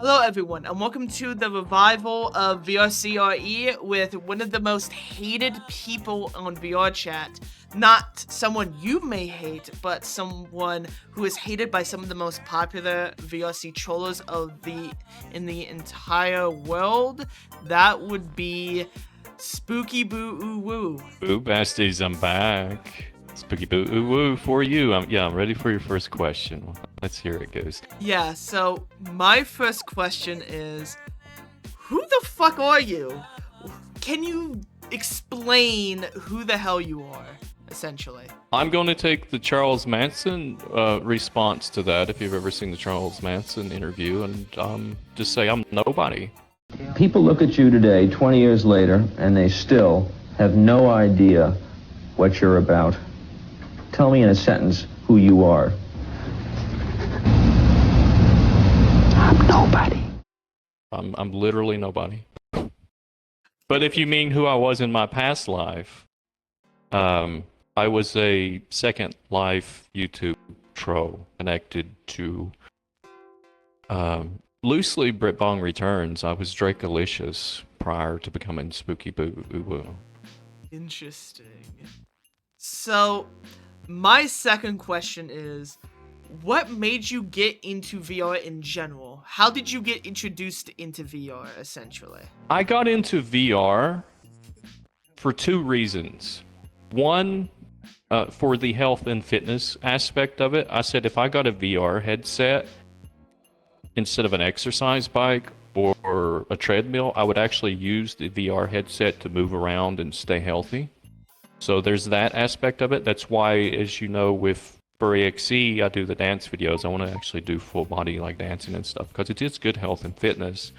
Hello everyone, and welcome to the revival of VRCRE with one of the most hated people on VR chat. Not someone you may hate, but someone who is hated by some of the most popular VRC trollers in the entire world. That would be SpookyBooUwU. Boo Basties, I'm back. SpookyBooUwU for you. I'm ready for your first question. Let's hear it goes. Yeah, so my first question is, who the fuck are you? Can you explain who the hell you are, essentially? I'm going to take the Charles Manson response to that, if you've ever seen the Charles Manson interview, and just say I'm nobody. People look at you today, 20 years later, and they still have no idea what you're about. Tell me in a sentence who you are. I'm nobody. I'm literally nobody. But if you mean who I was in my past life, I was a Second Life YouTube troll connected to loosely Britbong Returns. I was Drakealicious prior to becoming SpookyBooUwU. Interesting. So, my second question is, what made you get into VR in general? How did you get introduced into VR, essentially? I got into VR for two reasons. One, for the health and fitness aspect of it. I said if I got a VR headset instead of an exercise bike or a treadmill, I would actually use the VR headset to move around and stay healthy. So there's that aspect of it. That's why, as you know, with VRCRE, I do the dance videos. I want to actually do full body like dancing and stuff because it is good health and fitness.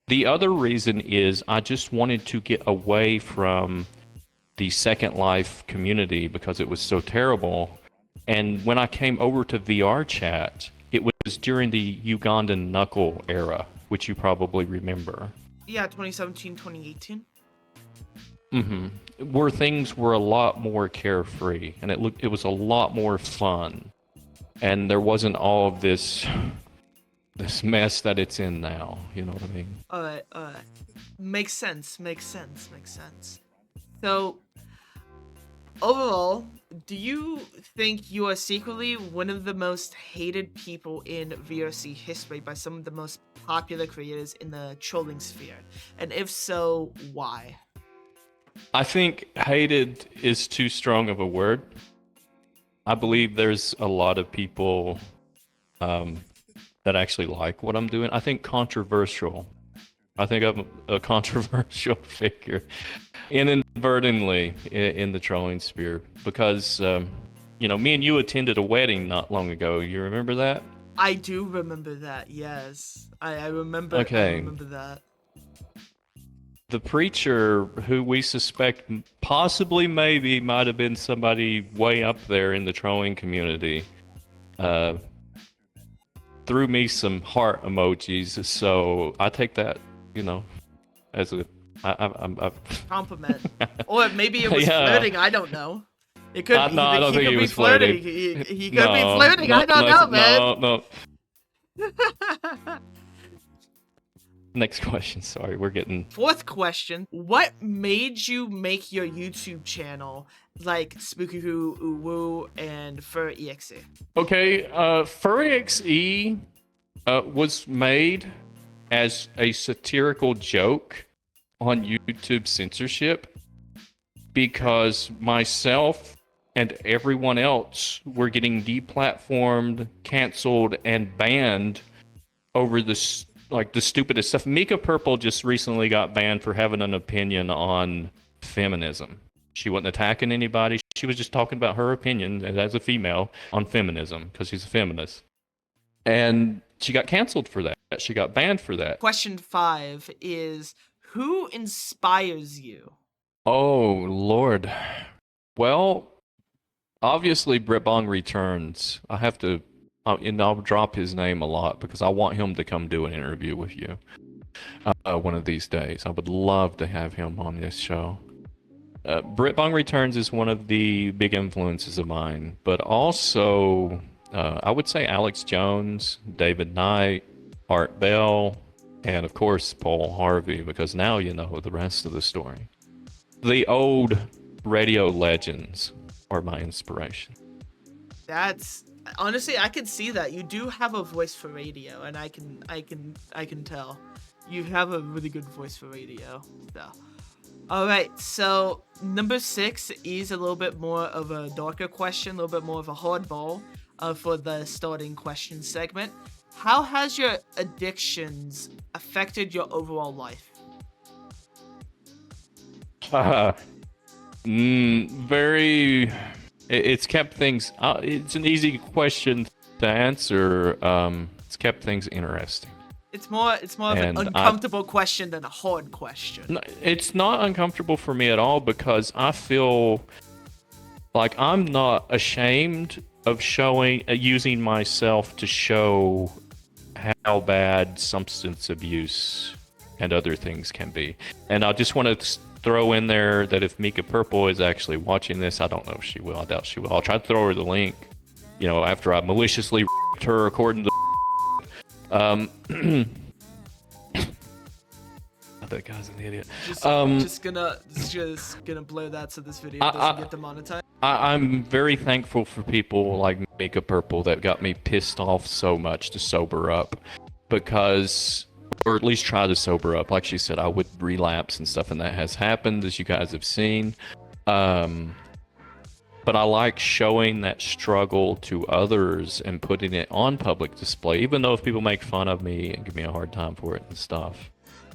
The other reason is I just wanted to get away from the Second Life community because it was so terrible. And when I came over to VR chat, it was during the Ugandan knuckle era, which you probably remember. Yeah, 2017, 2018. Where things were a lot more carefree, and it was a lot more fun, and there wasn't all of this mess that it's in now. You know what I mean? All right. Makes sense. So, overall, do you think you are secretly one of the most hated people in VRC history by some of the most popular creators in the trolling sphere? And if so, why? I think hated is too strong of a word. I believe there's a lot of people that actually like what I'm doing. I think controversial. I think I'm a controversial figure, inadvertently in the trolling sphere because, me and you attended a wedding not long ago. You remember that? I do remember that, yes. I remember. Okay. I remember that. The preacher, who we suspect possibly maybe might have been somebody way up there in the trolling community, threw me some heart emojis. So I take that, as a compliment. Or maybe it was flirting. I don't know. It could. No, I don't think he was flirting. He could be flirting. I don't know, man. No. Next question. Sorry, we're getting... Fourth question. What made you make your YouTube channel like SpookyBooUwU and VRCRE? Okay, VRCRE was made as a satirical joke on YouTube censorship because myself and everyone else were getting deplatformed, canceled, and banned over this... like the stupidest stuff. Mika Purple just recently got banned for having an opinion on feminism. She wasn't attacking anybody. She was just talking about her opinion as a female on feminism because she's a feminist. And she got canceled for that. She got banned for that. Question 5 is, who inspires you? Oh, Lord. Well, obviously Britbong Returns. I have to... and I'll drop his name a lot because I want him to come do an interview with you one of these days. I would love to have him on this show. Britbong Returns is one of the big influences of mine, but also I would say Alex Jones, David Knight, Art Bell, And of course, Paul Harvey, because now you know the rest of the story. The old radio legends are my inspiration. That's honestly, I can see that. You do have a voice for radio, and I can tell. You have a really good voice for radio. So. Alright, so number 6 is a little bit more of a darker question, a little bit more of a hardball for the starting question segment. How has your addictions affected your overall life? It's kept things, it's an easy question to answer. It's kept things interesting. It's more of an uncomfortable question than a hard question. It's not uncomfortable for me at all because I feel like I'm not ashamed of using myself to show how bad substance abuse and other things can be. And I just want to throw in there that if Mika Purple is actually watching this, I don't know if she will. I doubt she will. I'll try to throw her the link, after I maliciously her according to that guy's an idiot. Just gonna blur that so this video doesn't get demonetized. I'm very thankful for people like Mika Purple that got me pissed off so much to sober up, because, or at least try to sober up. Like she said, I would relapse and stuff, and that has happened, as you guys have seen. But I like showing that struggle to others and putting it on public display, even though if people make fun of me and give me a hard time for it and stuff,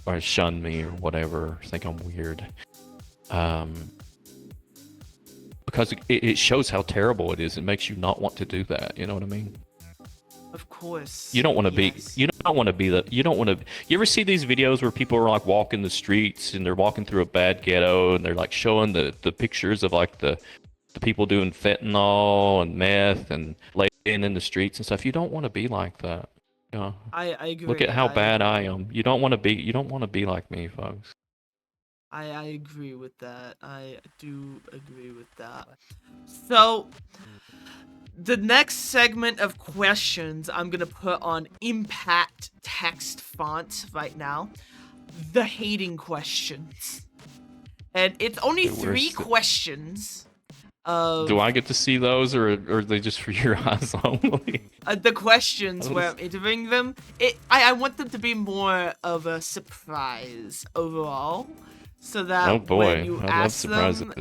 or shun me or whatever, think I'm weird. Because it shows how terrible it is. It makes you not want to do that. You know what I mean? Of course. You don't want to be. You don't want to be the. You don't want to. You ever see these videos where people are like walking the streets and they're walking through a bad ghetto and they're like showing the pictures of like the people doing fentanyl and meth and laying in the streets and stuff. You don't want to be like that. I agree. Look at how bad I am. You don't want to be. You don't want to be like me, folks. I agree with that. I do agree with that. So, the next segment of questions I'm going to put on impact text font right now. The hating questions. And it's only 3 questions. Do I get to see those, or are they just for your eyes only? The questions where I'm interviewing them, I want them to be more of a surprise overall. So that when you ask them,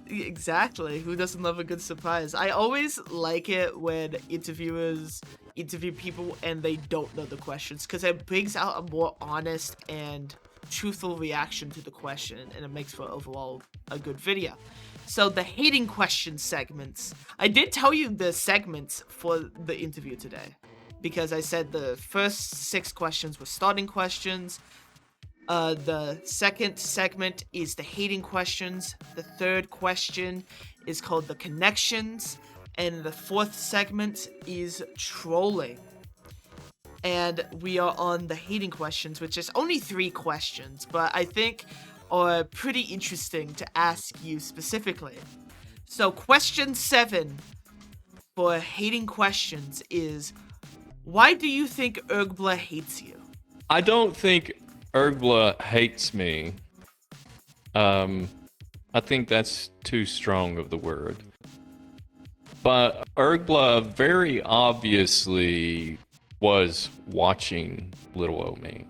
exactly, who doesn't love a good surprise? I always like it when interviewers interview people and they don't know the questions, because it brings out a more honest and truthful reaction to the question, and it makes for overall a good video. So the hating question segments, I did tell you the segments for the interview today, because I said the first 6 questions were starting questions. The second segment is the hating questions. The third question is called the connections. And the fourth segment is trolling. And we are on the hating questions, which is only 3 questions, but I think are pretty interesting to ask you specifically. So question 7 for hating questions is, why do you think Ergbla hates you? I don't think Ergbla hates me. I think that's too strong of the word. But Ergbla very obviously was watching little old me.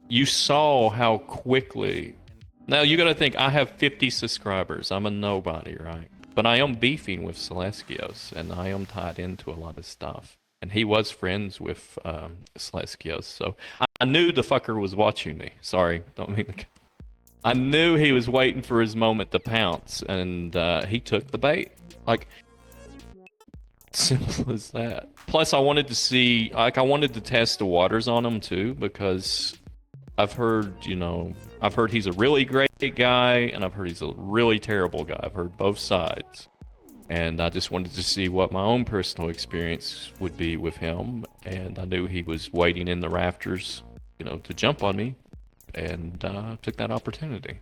You saw how quickly. Now you gotta think, I have 50 subscribers. I'm a nobody, right? But I am beefing with Celestios, and I am tied into a lot of stuff. And he was friends with Celestios, so I knew the fucker was watching me. Sorry, don't mean to. I knew he was waiting for his moment to pounce, and he took the bait. Like, simple as that. Plus, I wanted to see, I wanted to test the waters on him too, because I've heard he's a really great guy, and I've heard he's a really terrible guy. I've heard both sides. And I just wanted to see what my own personal experience would be with him. And I knew he was waiting in the rafters, to jump on me. And took that opportunity.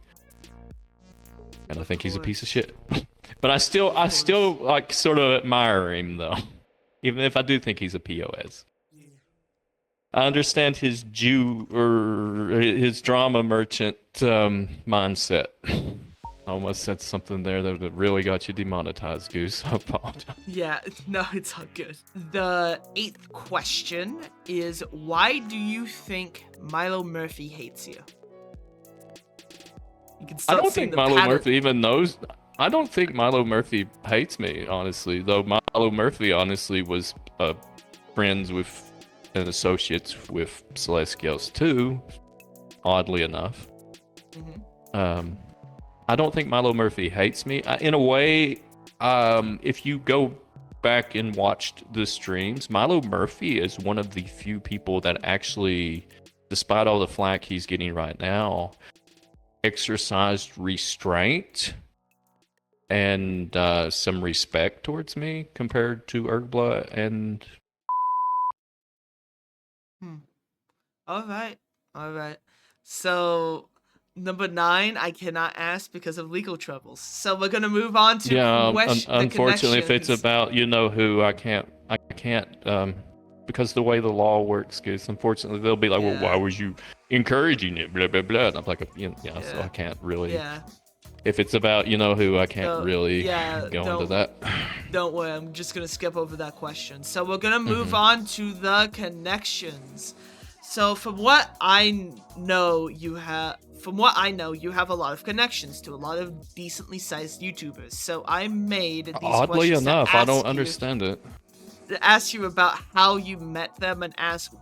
And I think he's a piece of shit. But I still like sort of admire him though. Even if I do think he's a POS. I understand his Jew or his drama merchant mindset. I almost said something there that really got you demonetized, Goose. I apologize. Yeah, no, it's all good. The 8th question is, why do you think Milo Murphy hates you? You can I start don't seeing think the Milo pattern. Murphy even knows. I don't think Milo Murphy hates me, honestly. Though Milo Murphy honestly was friends with and associates with Celestials too, oddly enough. I don't think Milo Murphy hates me. In a way, if you go back and watched the streams, Milo Murphy is one of the few people that actually, despite all the flack he's getting right now, exercised restraint and some respect towards me compared to Ergbla and... All right. So, number 9, I cannot ask because of legal troubles. So we're gonna move on to unfortunately, if it's connections. about you know who, I can't because the way the law works, Goose. Unfortunately, they'll be like, well, why was you encouraging it? Blah blah blah. And I'm like, so I can't really. Yeah. If it's about you know who, I can't really go into that. Don't worry, I'm just gonna skip over that question. So we're gonna move on to the connections. So from what I know, you have a lot of connections to a lot of decently sized YouTubers. So I made these Oddly questions enough, to I don't ask you- understand it. To ask you about how you met them and ask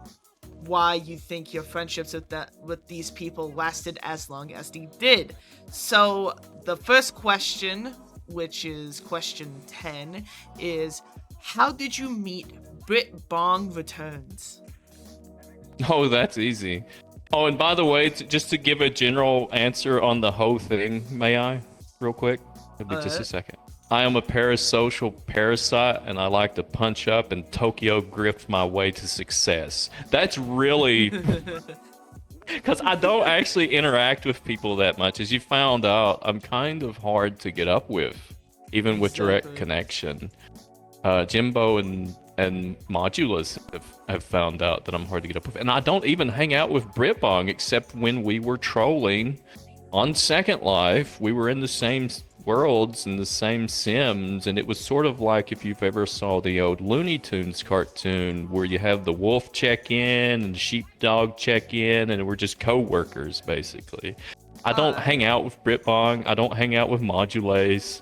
why you think your friendships with these people lasted as long as they did. So the first question, which is question 10, is how did you meet Brit Bong Returns? Oh, that's easy. Oh, and by the way, just to give a general answer on the whole thing, may I, real quick? It'll be just a second. I am a parasocial parasite, and I like to punch up and Tokyo grift my way to success. That's really... Because I don't actually interact with people that much. As you found out, I'm kind of hard to get up with, even with direct connection. Jimbo and Modulus have found out that I'm hard to get up with. And I don't even hang out with Britbong, except when we were trolling on Second Life. We were in the same worlds and the same sims, and it was sort of like if you've ever saw the old Looney Tunes cartoon where you have the wolf check in and the sheepdog check in, and we're just co-workers basically. I don't hang out with Britbong. I don't hang out with Modulace.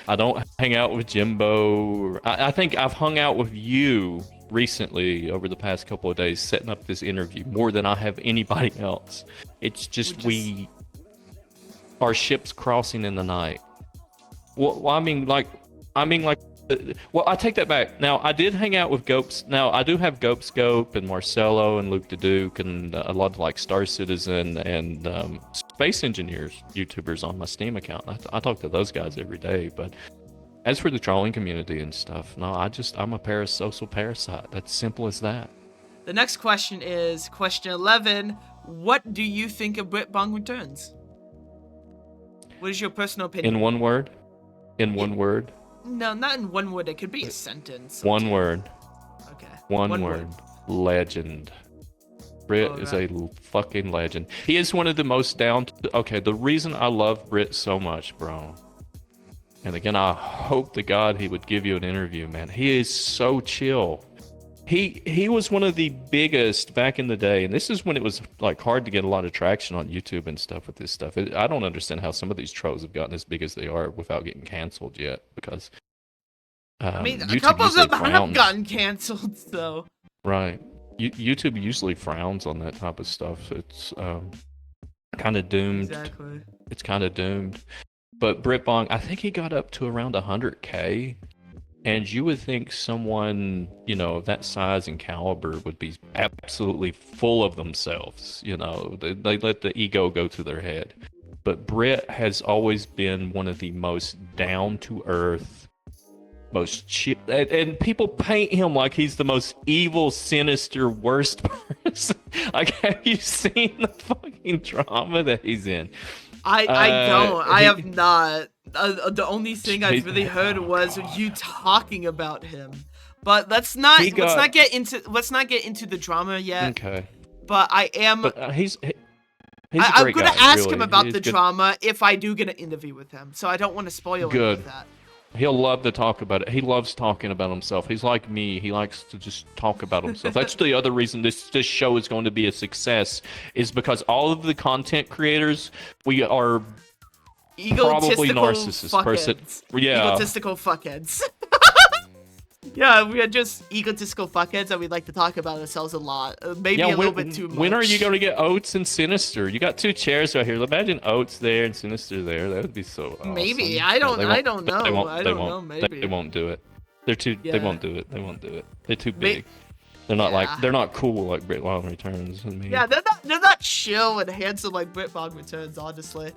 I don't hang out with Jimbo. I think I've hung out with you recently over the past couple of days setting up this interview more than I have anybody else. It's just our ships crossing in the night. Well, I mean, well, I take that back. Now, I did hang out with Gopes. Now, I do have Gopescope and Marcelo and Luke the Duke and a lot of like Star Citizen and Space Engineers YouTubers on my Steam account. I talk to those guys every day. But as for the trolling community and stuff, no, I'm a parasocial parasite. That's simple as that. The next question is question 11. What do you think of Britbong Returns? What is your personal opinion? In one word? In one word? No, not in one word. It could be a sentence. One word. Okay. One word. Legend. Brit is a fucking legend. He is one of the most okay, the reason I love Brit so much, bro. And again, I hope to God he would give you an interview, man. He is so chill. He was one of the biggest back in the day, and this is when it was like hard to get a lot of traction on YouTube and stuff with this stuff. I don't understand how some of these trolls have gotten as big as they are without getting canceled yet, because I mean, YouTube a couple of them frowns. have gotten canceled, though. Right. YouTube usually frowns on that type of stuff. It's kind of doomed. Exactly. It's kind of doomed. But Britbong, I think he got up to around 100K. And you would think someone, of that size and caliber would be absolutely full of themselves. They let the ego go to their head. But Brit has always been one of the most down-to-earth, most chill. And people paint him like he's the most evil, sinister, worst person. Like, have you seen the fucking drama that he's in? I don't. I have not. The only thing I've really heard was you talking about him. But let's not He got- get into the drama yet. Okay. But I am. But he's a I'm great gonna guy, ask really. him about He's the good. drama if I do get an interview with him. So I don't want to spoil any Good. of that. He'll love to talk about it. He loves talking about himself. He's like me. He likes to just talk about himself. That's the other reason this show is going to be a success, is because all of the content creators, we are probably narcissists. Yeah. Egotistical fuckheads. Yeah, we are just egotistical fuckheads, and we like to talk about ourselves a lot. Maybe a little bit too much. When are you going to get Oates and Sinister? You got two chairs right here. Imagine Oates there and Sinister there. That would be so awesome. Maybe. I don't know. Maybe. They won't do it. They Yeah. won't do it. They won't do it. They're too big. They're not cool like Brit Long Returns and me. Yeah, they're not chill and handsome like Brit Long Returns, honestly.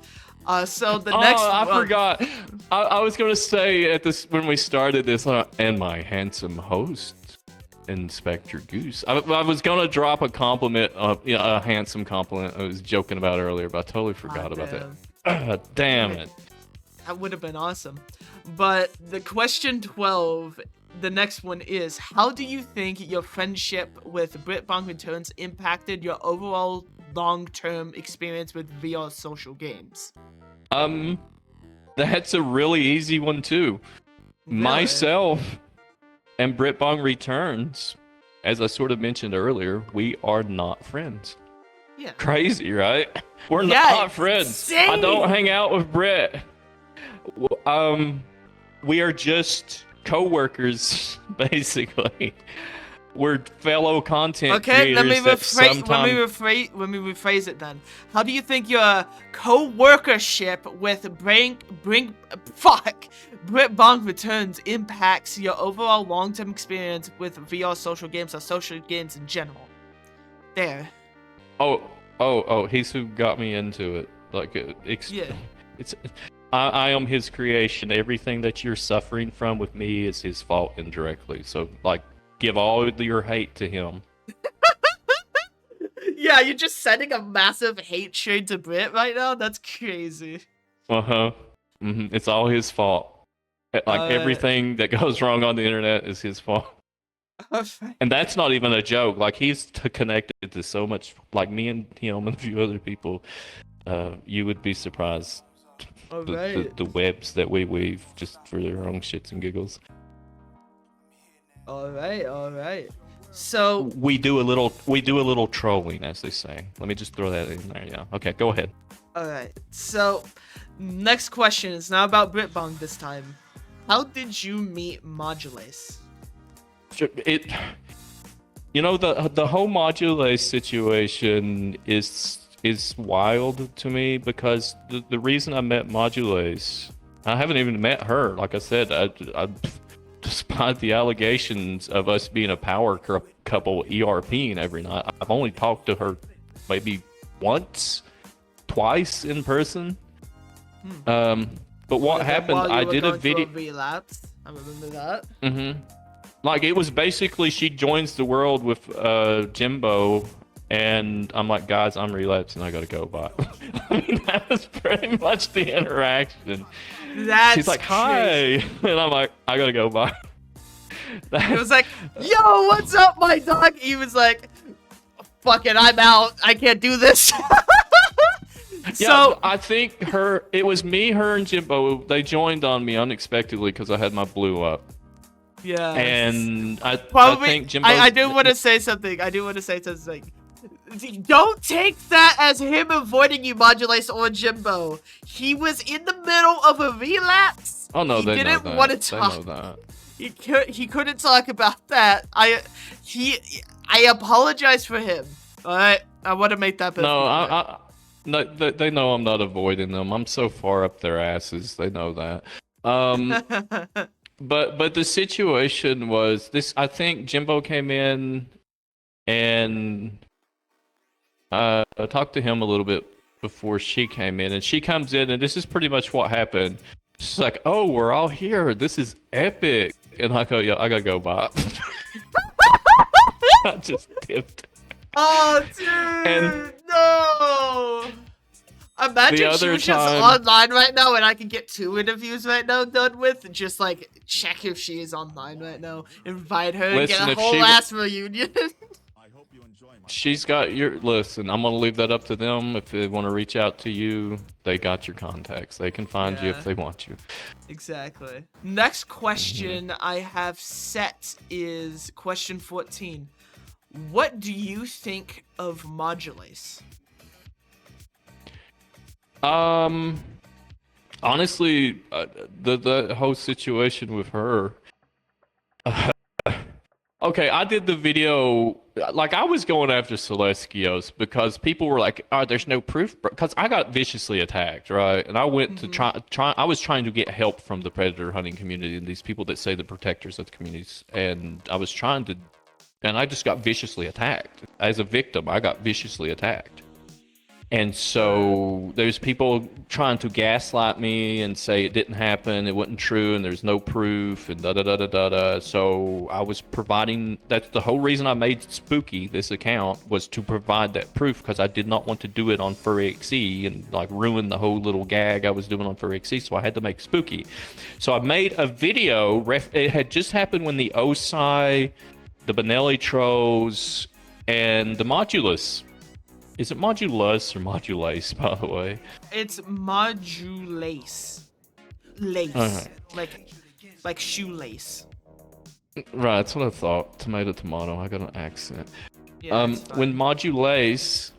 So the next I one... forgot. I was gonna say at this when we started this, and my handsome host, Inspector Goose. I was gonna drop a compliment, a handsome compliment. I was joking about earlier, but I totally forgot about that. Damn it. That would have been awesome. But the question 12, the next one is, how do you think your friendship with Brit Bong Returns impacted your overall long-term experience with VR social games? That's a really easy one too. Really? Myself and Brit Bong Returns, as I sort of mentioned earlier, we are not friends. Yeah. Crazy, right? We're Yeah, not friends. insane. I don't hang out with Brit. We are just co-workers, basically. We're fellow content Okay, creators. let me that rephrase it then. How do you think your co-workership with Brit Bong Returns impacts your overall long-term experience with VR social games or social games in general? There. Oh, he's who got me into it. Like, Yeah. I am his creation. Everything that you're suffering from with me is his fault indirectly. So, like, give all your hate to him. Yeah, you're just sending a massive hate train to Brit right now? That's crazy. Uh-huh. Mm-hmm. It's all his fault. Like, everything that goes wrong on the internet is his fault. And that's not even a joke. Like, he's connected to so much, like me and him and a few other people. You would be surprised. The webs that we weave just for their own shits and giggles. All right. So we do a little trolling, as they say. Let me just throw that in there. Yeah. Okay, go ahead. all right. So next question is now about Brit Bong this time. How did you meet Modulace? The whole Modulace situation is wild to me, because the reason I met Modulace, I haven't even met her. Like I said, I despite the allegations of us being a power couple ERPing every night, I've only talked to her maybe twice in person. But what happened, I did a video. Relapse. I remember that. Mm-hmm. Like, it was basically she joins the world with Jimbo, and I'm like, guys, I'm relapsing, I gotta go. Bye. I mean, that was pretty much the interaction. She's like, hi, and I'm like, I gotta go. Bye. It was like, yo, what's up, my dog? He was like, fuck it, I'm out. I can't do this. Yeah, I think it was me, her, and Jimbo. They joined on me unexpectedly because I had my blue up. Yeah. And I think Jimbo. I do want to say something. Don't take that as him avoiding you, Modulace or Jimbo. He was in the middle of a relapse. Oh no, they didn't want to talk. They know that. He couldn't talk about that. I apologize for him. All right, I want to make that. No, they know I'm not avoiding them. I'm so far up their asses. They know that. But the situation was this. I think Jimbo came in and I talked to him a little bit before she came in, and she comes in, and this is pretty much what happened. She's like, "Oh, we're all here. This is epic." And I go, "Yeah, I gotta go, bye." I just dipped. Oh, dude, no! imagine The she other was just time- online right now and I can get 2 interviews right now done with. Just like check if she is online right now. Invite her and Listen, get a if whole she- ass reunion. She's got your listen. I'm gonna leave that up to them. If they want to reach out to you, they got your contacts. They can find you Yeah. if they want you. Exactly. Next question I have set is question 14. What do you think of modulates? Honestly, the whole situation with her. Okay, I did the video, like I was going after Celestios because people were like, "Oh, there's no proof," because I got viciously attacked, right? And I went to I was trying to get help from the predator hunting community and these people that say the protectors of the communities, and I was trying to, and I just got viciously attacked. As a victim, I got viciously attacked. And so there's people trying to gaslight me and say it didn't happen, it wasn't true, and there's no proof, and da-da-da-da-da-da. So I was providing, that's the whole reason I made Spooky, this account, was to provide that proof, because I did not want to do it on VRCRE and like ruin the whole little gag I was doing on VRCRE, so I had to make Spooky. So I made a video, it had just happened when the Osai, the Benelli Trolls, and the Modulus. Is it modulus or modulace, by the way? It's modulace. Lace. Like shoelace. Right, that's what I thought. Tomato, tomato. I got an accent. Yeah, it's fine. When modulace,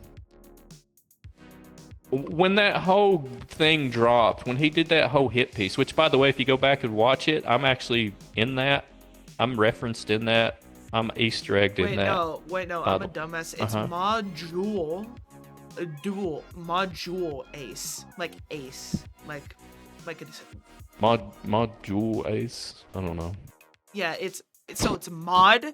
when that whole thing dropped, when he did that whole hit piece, which, by the way, if you go back and watch it, I'm actually in that. I'm referenced in that. I'm Easter egged in that. Wait, no, I'm a dumbass. It's module ace. Like ace. Like it's Module ace? I don't know. yeah, it's mod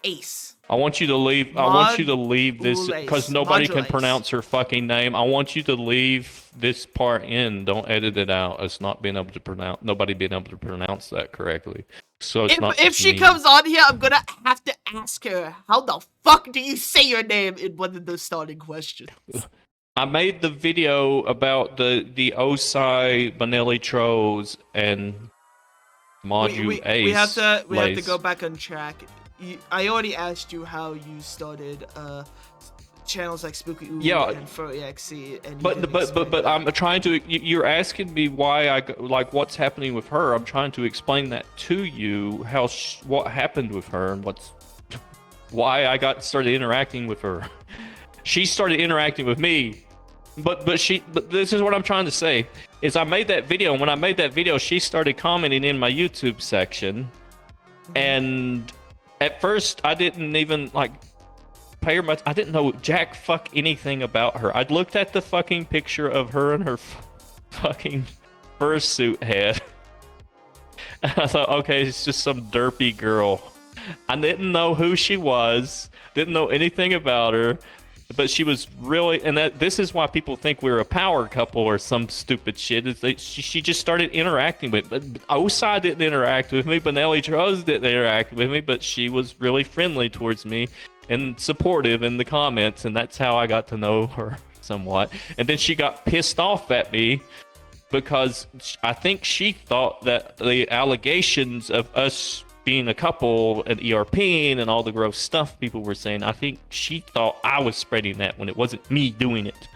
ace. I want you to leave. I want you to leave this because nobody can Modulace. pronounce her fucking name. I want you to leave this part in. Don't edit it out. It's not being able to pronounce. Nobody being able to pronounce that correctly. So it's not. If she me. comes on here, I'm gonna have to ask her, how the fuck do you say your name in one of those starting questions? I made the video about the Osai Benelli Trolls and Module Ace. We have to go back on track. I already asked you how you started channels like SpookyBooUwU and VRCRE, and but I'm trying to. You're asking me why like what's happening with her. I'm trying to explain that to you. What happened with her and why I started interacting with her. She started interacting with me, but this is what I'm trying to say is I made that video, and when I made that video, she started commenting in my YouTube section, and at first I didn't even like pay her much. I didn't know jack fuck anything about her. I'd looked at the fucking picture of her and her fucking fursuit head, and I thought, okay, it's just some derpy girl. I didn't know who she was, didn't know anything about her, but she was really, and this is why people think we're a power couple or some stupid shit, is that she just started interacting with me. Osai didn't interact with me, Benelli Trolls didn't interact with me, but she was really friendly towards me and supportive in the comments, and that's how I got to know her somewhat. And then she got pissed off at me because I think she thought that the allegations of us being a couple and ERPing and all the gross stuff people were saying, I think she thought I was spreading that when it wasn't me doing it.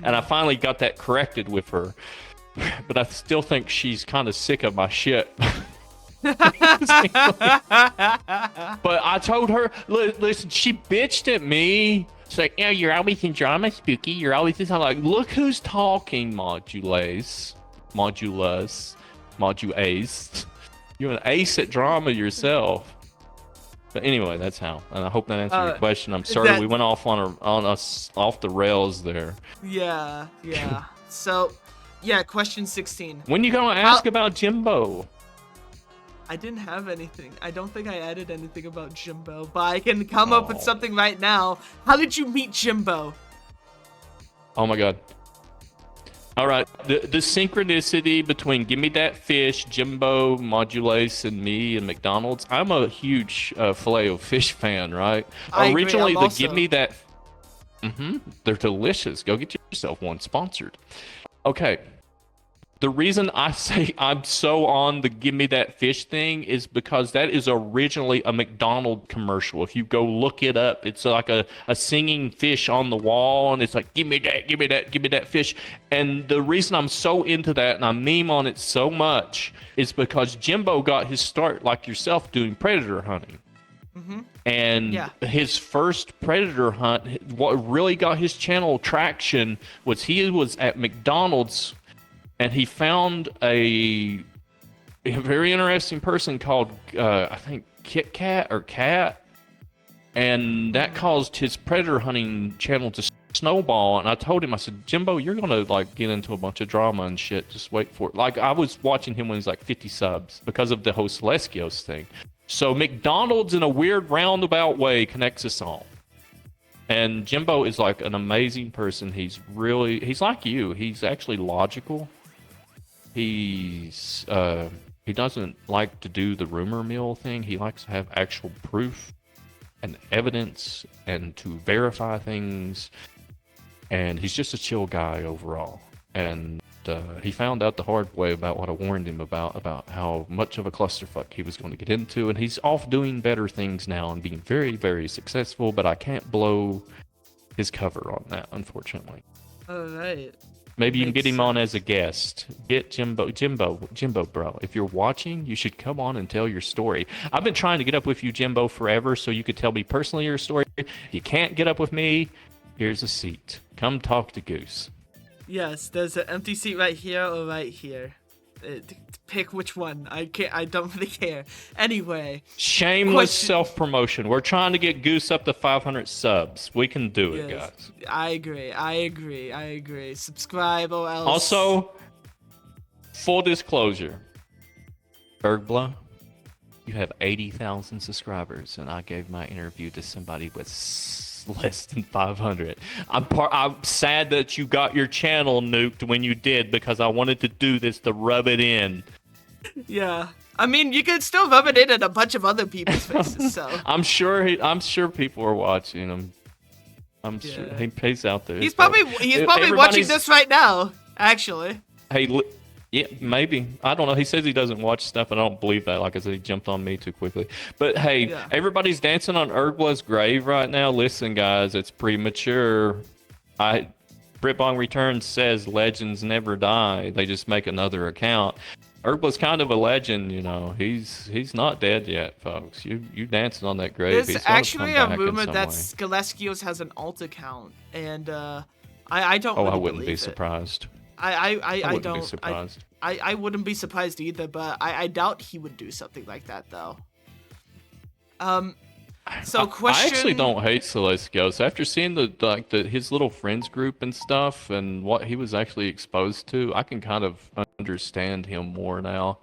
And I finally got that corrected with her, but I still think she's kind of sick of my shit. But I told her, listen, she bitched at me. She's like, yeah, you're always in drama, Spooky. You're always this. I'm like, look who's talking, modulace. You're an ace at drama yourself. But anyway, that's how. And I hope that answered your question. I'm sorry we went off off the rails there. Yeah. So, yeah, question 16. When you gonna ask about Jimbo? I didn't have anything. I don't think I added anything about Jimbo, but I can come up with something right now. How did you meet Jimbo? Oh my god. All right, the synchronicity between Give Me That Fish, Jimbo, Modulace, and me and McDonald's. I'm a huge Filet-O-Fish fan, right? I agree, Originally, I'm the also. Give Me That They're delicious. Go get yourself one. Sponsored. Okay. The reason I say I'm so on the give me that fish thing is because that is originally a McDonald's commercial. If you go look it up, it's like a singing fish on the wall, and it's like, give me that, give me that, give me that fish. And the reason I'm so into that and I meme on it so much is because Jimbo got his start, like yourself, doing predator hunting. And his first predator hunt, what really got his channel traction was he was at McDonald's and he found a very interesting person called, I think, Kit Kat or Cat. And that caused his predator hunting channel to snowball. And I told him, I said, Jimbo, you're going to like get into a bunch of drama and shit. Just wait for it. Like, I was watching him when he was like 50 subs because of the whole Celestios thing. So McDonald's, in a weird roundabout way, connects us all. And Jimbo is like an amazing person. He's like you. He's actually logical. He doesn't like to do the rumor mill thing. He likes to have actual proof and evidence and to verify things. And he's just a chill guy overall. And he found out the hard way about what I warned him about how much of a clusterfuck he was going to get into. And he's off doing better things now and being very, very successful. But I can't blow his cover on that, unfortunately. All right. Maybe you can get him on as a guest. Get Jimbo, bro. If you're watching, you should come on and tell your story. I've been trying to get up with you, Jimbo, forever, so you could tell me personally your story. If you can't get up with me, here's a seat. Come talk to Goose. Yes, there's an empty seat right here or right here. Pick which one. I don't really care. Anyway. Shameless self-promotion. We're trying to get Goose up to 500 subs. We can do it, guys. I agree. Subscribe or else. Also, full disclosure. Bergblow, you have 80,000 subscribers, and I gave my interview to somebody with less than 500. I'm sad that you got your channel nuked when you did, because I wanted to do this to rub it in. Yeah, I mean, you can still rub it in at a bunch of other people's faces. So I'm sure people are watching him. I'm sure he's out there. He's probably watching this right now. Actually. Hey. Yeah, maybe. I don't know. He says he doesn't watch stuff, and I don't believe that. Like I said, he jumped on me too quickly. But hey, everybody's dancing on Ergla's grave right now. Listen, guys, it's premature. Britbong Returns says legends never die. They just make another account. Ergla's kind of a legend, you know. He's not dead yet, folks. You dancing on that grave. There's actually a rumor that Skeleskios has an alt account, and I don't. I wouldn't be surprised. I wouldn't be surprised. I wouldn't be surprised either, but I doubt he would do something like that, though. So question. I actually don't hate Celestios. After seeing his little friends group and stuff, and what he was actually exposed to, I can kind of understand him more now.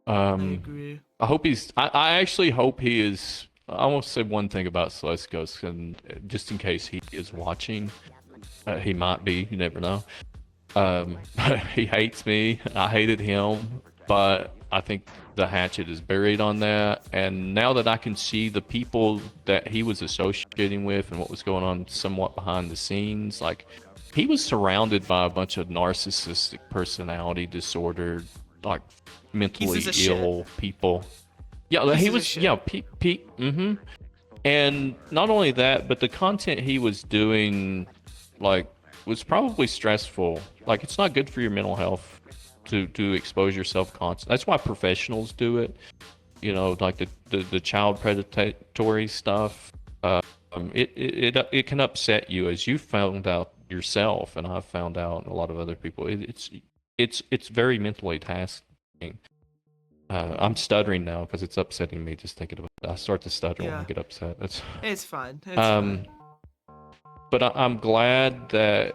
I agree. I actually hope he is. I want to say one thing about Celestios, and just in case he is watching, he might be. You never know. He hates me. I hated him, but I think the hatchet is buried on that. And now that I can see the people that he was associating with and what was going on somewhat behind the scenes, like, he was surrounded by a bunch of narcissistic personality disorder, like mentally ill people. Yeah, he was. Yeah, And not only that, but the content he was doing, like, was probably stressful. Like, it's not good for your mental health to expose yourself constantly. That's why professionals do it. You know, like the child predatory stuff. It can upset you, as you found out yourself, and I've found out, and a lot of other people. It's very mentally taxing. I'm stuttering now because it's upsetting me just thinking about it. I start to stutter when I get upset. It's fine. It's fine. But I'm glad that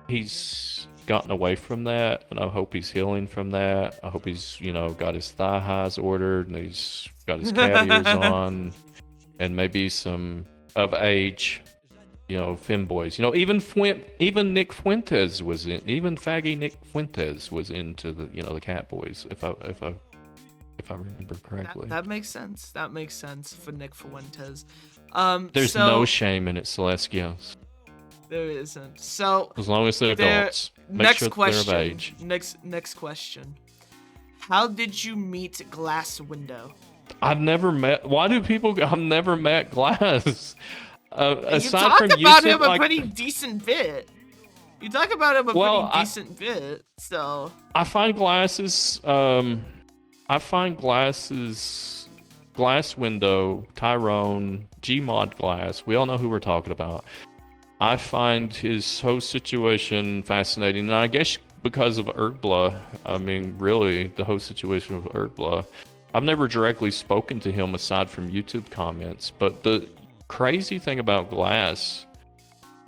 he's gotten away from that, and I hope he's healing from that. I hope he's, got his thigh highs ordered, and he's got his cat ears on, and maybe some of age, femboys. Even Nick Fuentes was in. Even faggy Nick Fuentes was into the cat boys. If I remember correctly. That makes sense. That makes sense for Nick Fuentes. There's no shame in it, Celestios. There isn't. So As long as they're adults. Make next sure question. they're of age. Next question. How did you meet Glass Window? I've never met. Why do people? I've never met Glass. You Aside talk from about YouTube, him a like, pretty decent bit. You talk about him a Well, pretty decent bit. So I find Glass's. I find Glass's Glass Window, Tyrone, Gmod Glass. We all know who we're talking about. I find his whole situation fascinating, and I guess because of Erdbla, I mean, really, the whole situation of Erdbla. I've never directly spoken to him aside from YouTube comments, but the crazy thing about Glass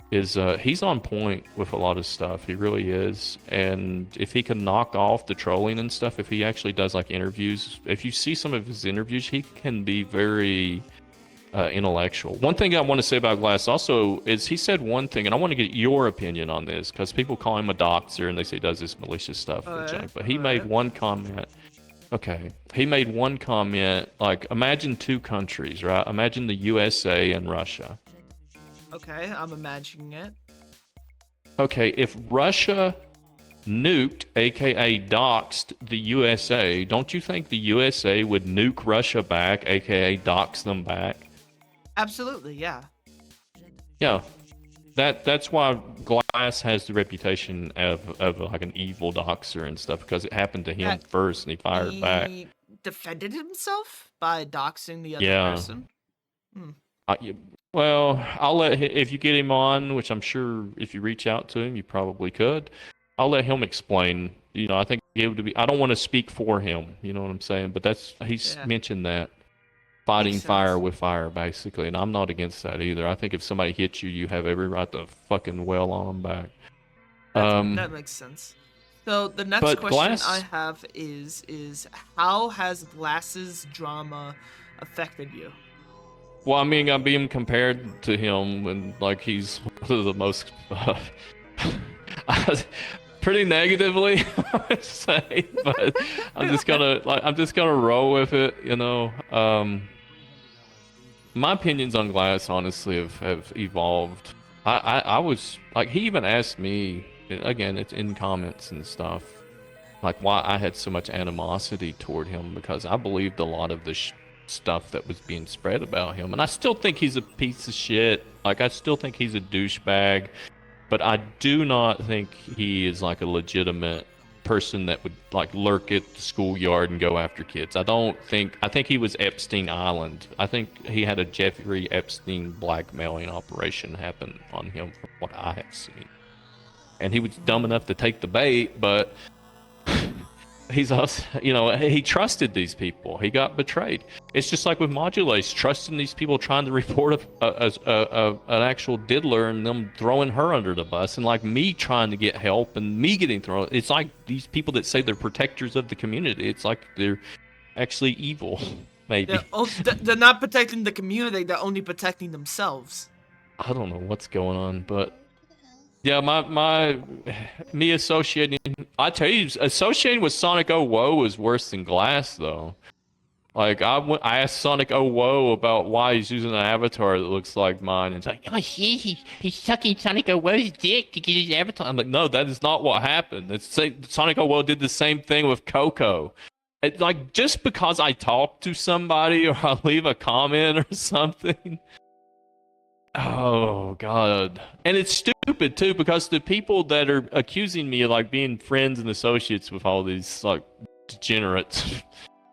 is he's on point with a lot of stuff. He really is. And if he can knock off the trolling and stuff, if he actually does like interviews, if you see some of his interviews, he can be very intellectual. One thing I want to say about Glass also is he said one thing, and I want to get your opinion on this because people call him a doxer and they say he does this malicious stuff. But he made one comment. Okay. He made one comment like, imagine two countries, right? Imagine the USA and Russia. okay, I'm imagining it. Okay, if Russia nuked, aka doxed the USA, don't you think the USA would nuke Russia back, aka dox them back? Absolutely, yeah. Yeah. That's why Glass has the reputation of like an evil doxer and stuff, because it happened to him first and he fired back. He defended himself by doxing the other Yeah. person. Well, I'll let if you get him on, which I'm sure if you reach out to him, you probably could. I'll let him explain. You know, I think it would be. I don't want to speak for him. You know what I'm saying? But he's mentioned that fighting Makes fire sense. with fire, basically, and I'm not against that either. I think if somebody hits you, you have every right to fucking wail on them back. That makes sense. So the next but question Glass- I have is how has Glass's drama affected you? Well, I mean, I'm being compared to him, and like he's one of the most pretty negatively, I would say. But I'm just gonna roll with it, you know. My opinions on Glass, honestly, have evolved. I was like, he even asked me again. It's in comments and stuff, like why I had so much animosity toward him because I believed a lot of the stuff that was being spread about him, and I still think he's a piece of shit. Like I still think he's a douchebag, but I do not think he is like a legitimate person that would like lurk at the schoolyard and go after kids. I think he was Epstein Island. I think he had a Jeffrey Epstein blackmailing operation happen on him from what I have seen. And he was dumb enough to take the bait, but he's also, you know, he trusted these people. He got betrayed. It's just like with Modulace, trusting these people, trying to report an actual diddler and them throwing her under the bus, and like me trying to get help and me getting thrown. It's like these people that say they're protectors of the community. It's like they're actually evil, maybe. They're not protecting the community. They're only protecting themselves. I don't know what's going on, but yeah, me associating, I tell you, associating with Sonic OWO is worse than Glass, though. Like, I asked Sonic OWO about why he's using an avatar that looks like mine, and it's like, oh, he's sucking Sonic OWO's dick to get his avatar. I'm like, no, that is not what happened. Sonic OWO did the same thing with Coco. Like, just because I talk to somebody or I leave a comment or something. Oh God. And it's stupid too, because the people that are accusing me of like being friends and associates with all these like degenerates.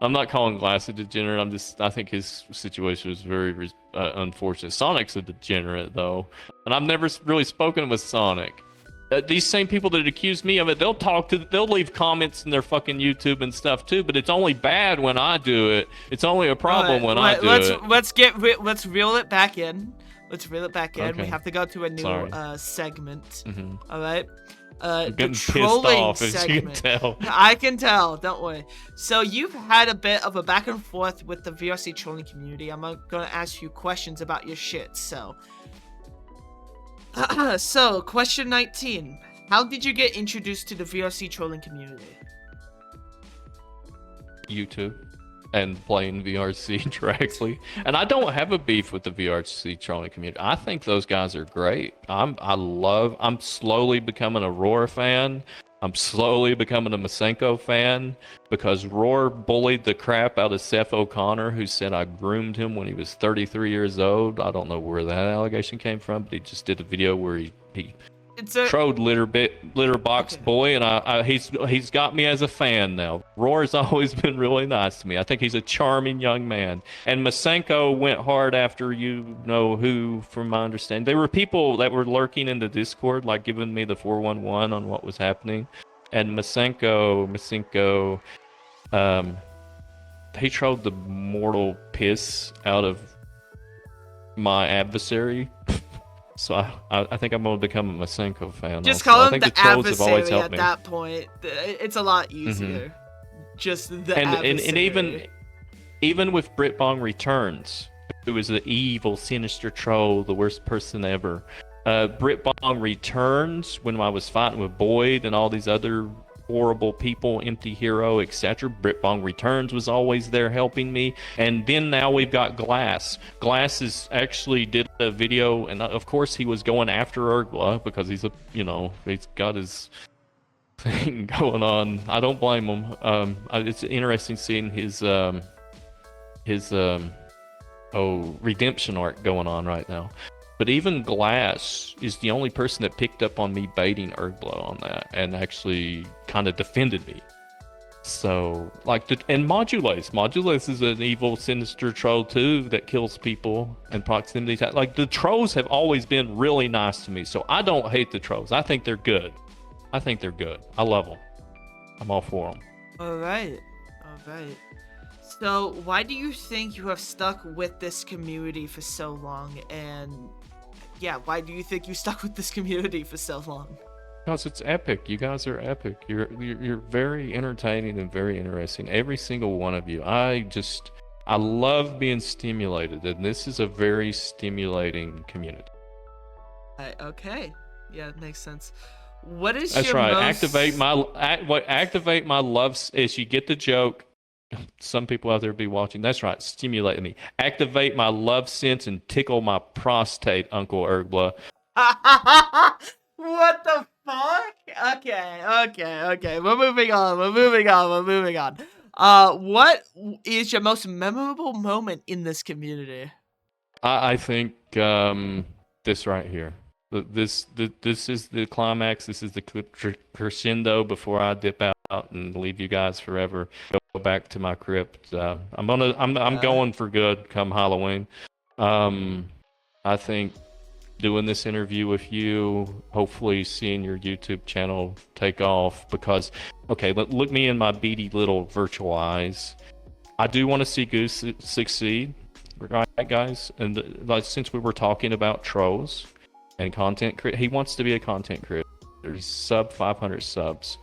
I'm not calling Glass a degenerate. I think his situation is very unfortunate. Sonic's a degenerate though, and I've never really spoken with Sonic. These same people that accuse me of it, they'll leave comments in their fucking YouTube and stuff too, but it's only bad when I do it. It's only a problem when I do it. Let's reel it back in. Let's reel it back in. Okay. We have to go to a new segment. Mm-hmm. All right. I'm The getting pissed trolling off, as you can segment. tell. I can tell. Don't worry. So you've had a bit of a back and forth with the VRC trolling community. I'm gonna ask you questions about your shit. So, question 19. How did you get introduced to the VRC trolling community? YouTube. and playing VRC directly. And I don't have a beef with the VRC trolling community. I think those guys are great. I'm slowly becoming a Roar fan. I'm slowly becoming a Masenko fan because Roar bullied the crap out of Seth O'Connor, who said I groomed him when he was 33 years old. I don't know where that allegation came from, but he just did a video where he trolled litter box boy, and he's got me as a fan now. Roar's always been really nice to me. I think he's a charming young man. And Masenko went hard after you know who, from my understanding. There were people that were lurking in the Discord, like giving me the 411 on what was happening. And Masenko, he trolled the mortal piss out of my adversary. So I think I'm going to become a Masenko fan. Just also. call I him think the adversary at that point. It's a lot easier. Just the adversary. And even with Britbong Returns, who was the evil, sinister troll, the worst person ever. Britbong Returns, when I was fighting with Boyd and all these other horrible people, Empty Hero, etc. Britbong Returns was always there helping me. And then now we've got Glass. Glass is actually did a video, and of course he was going after Urgla because he's got his thing going on. I don't blame him. It's interesting seeing his redemption arc going on right now. But even Glass is the only person that picked up on me baiting Urgla on that and actually kind of defended me. So, and Modulace is an evil, sinister troll too that kills people in proximity. Like, the trolls have always been really nice to me, so I don't hate the trolls. I think they're good. I love them. I'm all for them. All right. So, why do you think you have stuck with this community for so long? And yeah, why do you think you stuck with this community for so long? Because it's epic. You guys are epic. You're very entertaining and very interesting. Every single one of you. I love being stimulated, and this is a very stimulating community. Okay. Yeah, it makes sense. What is That's your right. most... Activate my love. Is you get the joke. Some people out there be watching. That's right. Stimulate me. Activate my love sense and tickle my prostate, Uncle Urgla. What the fuck? Okay. We're moving on. What is your most memorable moment in this community? I think this right here. This is the climax. This is the crescendo before I dip out and leave you guys forever. Go back to my crypt. I'm going for good come Halloween. I think doing this interview with you, hopefully seeing your YouTube channel take off, because look me in my beady little virtual eyes. I do want to see Goose succeed, right, guys? And since we were talking about trolls and content creator, he wants to be a content creator. There's sub 500 subs.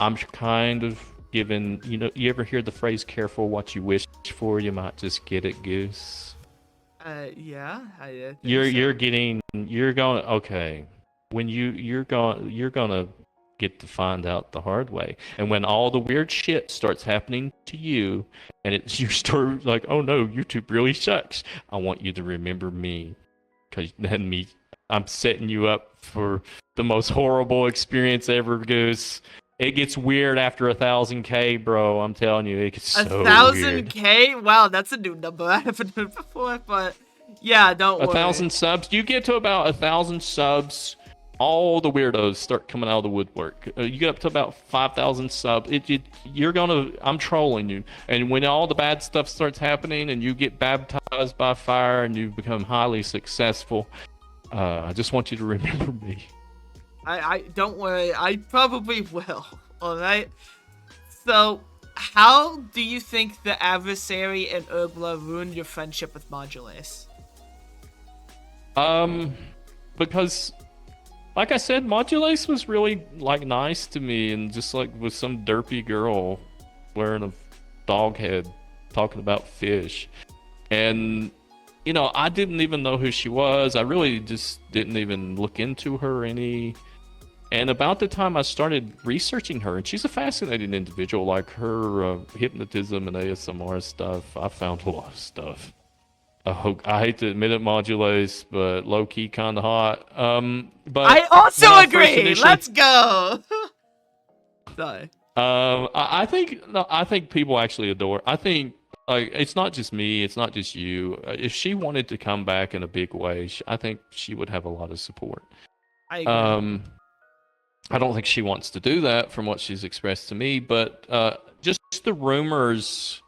I'm kind of given, you ever hear the phrase "careful what you wish for, you might just get it, Goose"? Yeah. You're going okay. When you're gonna get to find out the hard way, and when all the weird shit starts happening to you, and you start like, oh no, YouTube really sucks. I want you to remember me, because then I'm setting you up for the most horrible experience ever, Goose. It gets weird after 1,000K, bro. I'm telling you, it gets so weird. 1,000K? Wow, that's a new number I haven't heard before, but yeah, don't worry. 1,000 subs. You get to about 1,000 subs, all the weirdos start coming out of the woodwork. You get up to about 5,000 subs. I'm trolling you. And when all the bad stuff starts happening and you get baptized by fire and you become highly successful, I just want you to remember me. I don't worry, I probably will. Alright? So, how do you think the adversary and Urgla ruined your friendship with Modulace? Because, like I said, Modulace was really, nice to me, and just, with some derpy girl wearing a dog head talking about fish. And, I didn't even know who she was. I really just didn't even look into her any. And about the time I started researching her, and she's a fascinating individual, like her hypnotism and ASMR stuff, I found a lot of stuff. I hate to admit it, Modulace, but low-key kind of hot. But I also when I first agree. initially- Let's go. Sorry. I think people actually adore. I think like it's not just me, it's not just you. If she wanted to come back in a big way, I think she would have a lot of support. I agree. I don't think she wants to do that from what she's expressed to me, but just the rumors,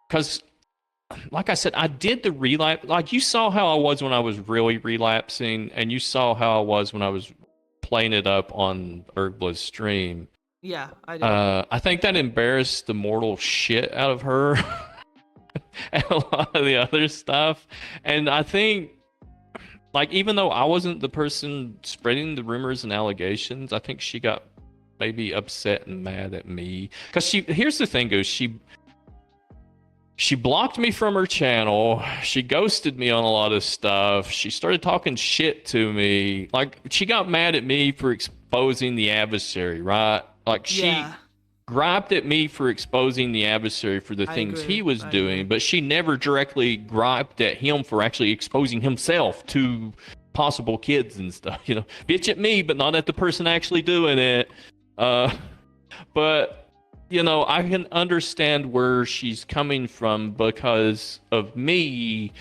because like I said, I did the relapse. Like you saw how I was when I was really relapsing, and you saw how I was when I was playing it up on Herbla's stream. Yeah, I do. I think that embarrassed the mortal shit out of her and a lot of the other stuff. And I think, like, even though I wasn't the person spreading the rumors and allegations, I think she got maybe upset and mad at me. Because here's the thing, Goose, she blocked me from her channel. She ghosted me on a lot of stuff. She started talking shit to me. Like, she got mad at me for exposing the adversary, right? Like, she griped at me for exposing the adversary for the things he was doing, but she never directly griped at him for actually exposing himself to possible kids and stuff. You know, bitch at me, but not at the person actually doing it. But, you know, I can understand where she's coming from because of me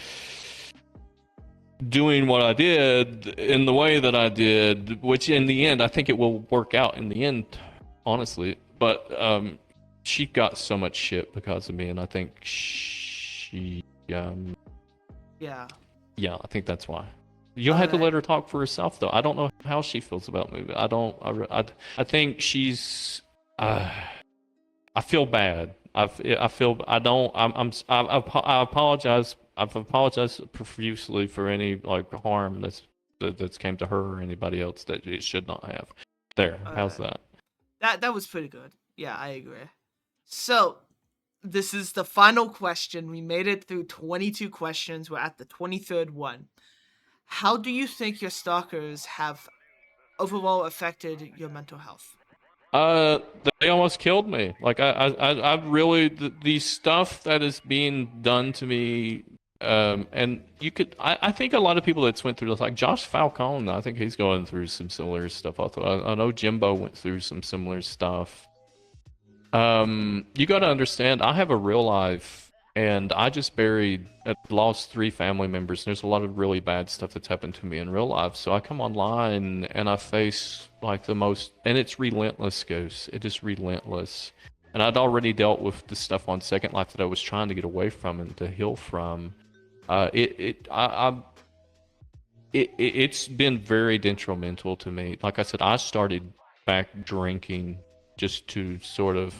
doing what I did in the way that I did, which in the end, I think it will work out in the end, honestly. But she got so much shit because of me, and I think she, yeah, I think that's why. You'll have to let her talk for herself, though. I don't know how she feels about me. I think she's. I feel bad. I apologize. I've apologized profusely for any like harm that's came to her or anybody else that it should not have. There. How's that? That was pretty good. Yeah, I agree. So, this is the final question. We made it through 22 questions. We're at the 23rd one. How do you think your stalkers have overall affected your mental health? They almost killed me. Like I really the stuff that is being done to me. And you could, I think a lot of people that's went through this, like Josh Falcone, I think he's going through some similar stuff. I know Jimbo went through some similar stuff. You got to understand, I have a real life, and I just lost 3 family members. And there's a lot of really bad stuff that's happened to me in real life. So I come online and I face like the most, and it's relentless, Goose. It is relentless. And I'd already dealt with the stuff on Second Life that I was trying to get away from and to heal from. It's been very detrimental to me. Like I said, I started back drinking just to sort of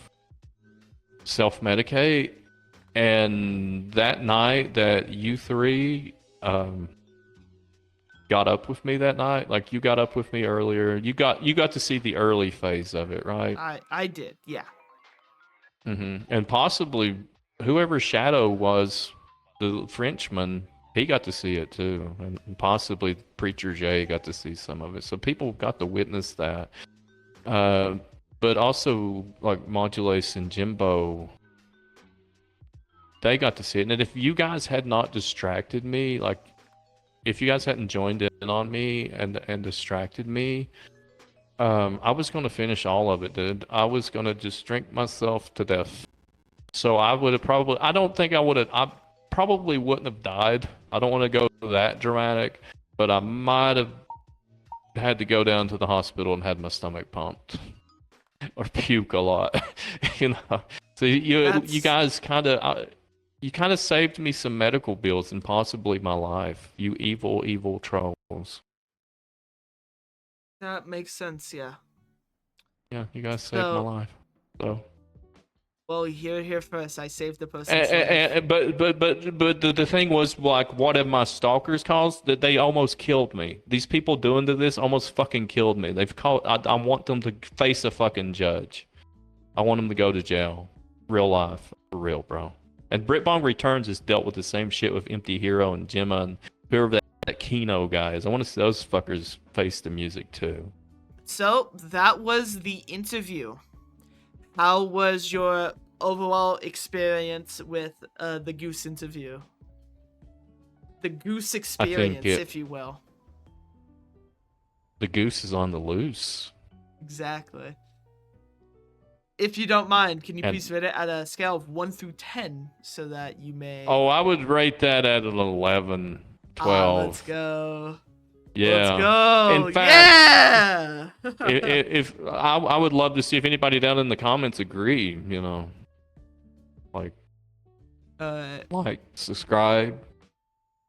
self-medicate. And that night that you 3 got up with me that night, like you got up with me earlier, you got to see the early phase of it, right? I did, yeah. And possibly whoever Shadow was, the Frenchman, he got to see it too, and possibly Preacher Jay got to see some of it. So people got to witness that. But also like Modulace and Jimbo, they got to see it. And if you guys had not distracted me, like if you guys hadn't joined in on me and distracted me, I was going to finish all of it, dude. I was going to just drink myself to death. So I would have probably, I probably wouldn't have died. I don't want to go that dramatic, but I might have had to go down to the hospital and had my stomach pumped or puke a lot, you know. So you guys kind of saved me some medical bills and possibly my life. You evil, evil trolls. That makes sense, yeah. Yeah, you guys saved my life. So. Well, here first. I saved the person. But the thing was, like, what have my stalkers caused? That they almost killed me. These people doing to this almost fucking killed me. I want them to face a fucking judge. I want them to go to jail. Real life. For real, bro. And Britbong Returns has dealt with the same shit with Empty Hero and Gemma and whoever that Kino guy is. I want to see those fuckers face the music too. So that was the interview. How was your overall experience with the Goose interview? The Goose experience, if you will. The goose is on the loose. Exactly. If you don't mind, can you please rate it at a scale of 1 through 10 so that you may... Oh, I would rate that at an 11, 12. Let's go. Yeah. Let's go. In fact, yeah. if I would love to see if anybody down in the comments agree, you know. Like, subscribe,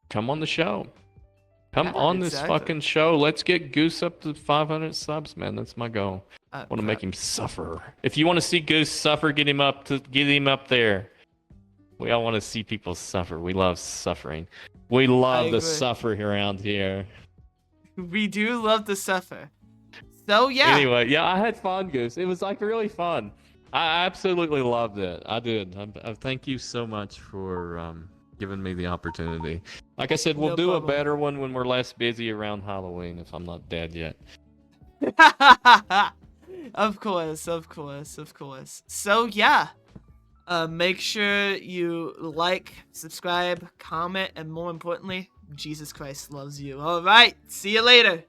come on the show. Come on this fucking show. Let's get Goose up to 500 subs, man. That's my goal. I want to make him suffer. If you want to see Goose suffer, get him up there. We all want to see people suffer. We love suffering. We love to suffer around here. We do love to suffer. So yeah. Anyway, yeah, I had fun, Goose. It was like really fun. I absolutely loved it. I did. I thank you so much for giving me the opportunity. Like I said, we'll do a better one when we're less busy around Halloween if I'm not dead yet. Of course. So yeah. Make sure you like, subscribe, comment, and more importantly, Jesus Christ loves you. All right. See you later.